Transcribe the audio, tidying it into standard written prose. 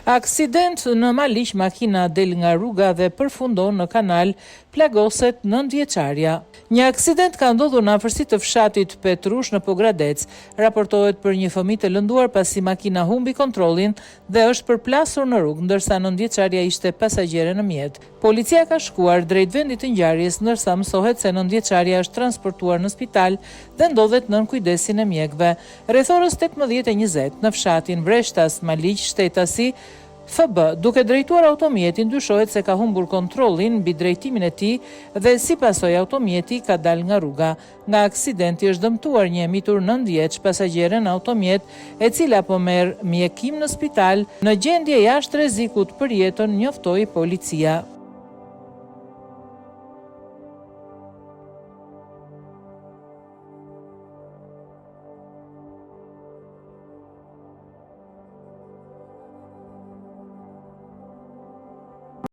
Aksident në Maliq, makina del nga rruga dhe përfundon në kanal, plagoset 9-vjeçarja. Një aksident ka ndodhur në afërsi të fshatit Petrush në Pogradec. Raportohet për një fëmijë të lënduar pasi makina humbi kontrollin dhe është përplasur në rrugë, ndërsa 9-vjeçarja ishte pasagjere në mjet. Policia ka shkuar drejt vendit të ngjarjes, ndërsa mësohet se 9-vjeçarja është transportuar në spital dhe ndodhet nën kujdesin e mjekëve. Rreth orës 18:20 në fshatin Breshtas, Maliq, shtetasi FB, duke drejtuar automjetin, dyshohet se ka humbur kontrollin mbi drejtimin e tij dhe si pasojë automjeti ka dalë nga rruga. Nga aksidenti është dëmtuar një mitur 9 vjeç pasagjere në automjet, e cila po merr mjekim në spital në gjendje jashtë rrezikut për jetën, njoftoi policia.